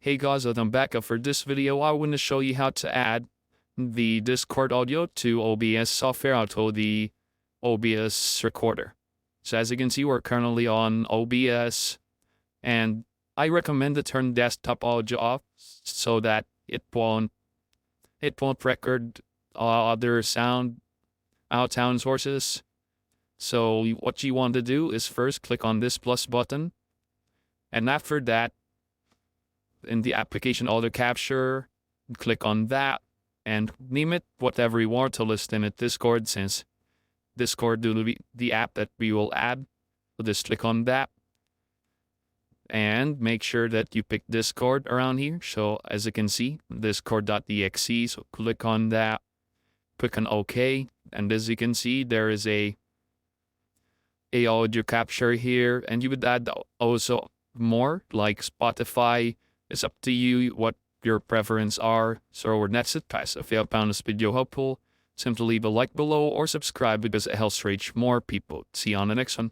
Hey guys, I'm back. For this video, I want to show you how to add the Discord audio to OBS software auto the OBS recorder. So as you can see, we're currently on OBS, and I recommend to turn desktop audio off so that it won't record other sound sources. So what you want to do is first click on this plus button, and after that, in the application audio capture, click on that and name it whatever you want to list in it Discord, since Discord will be the app that we will add. So just click on that and make sure that you pick Discord around here. So as you can see, discord.exe. So click on that, click on OK, and as you can see, there is a audio capture here, and you would add also more like Spotify. It's up to you what your preference are. So that's it, guys. If you found this video helpful, simply leave a like below or subscribe because it helps reach more people. See you on the next one.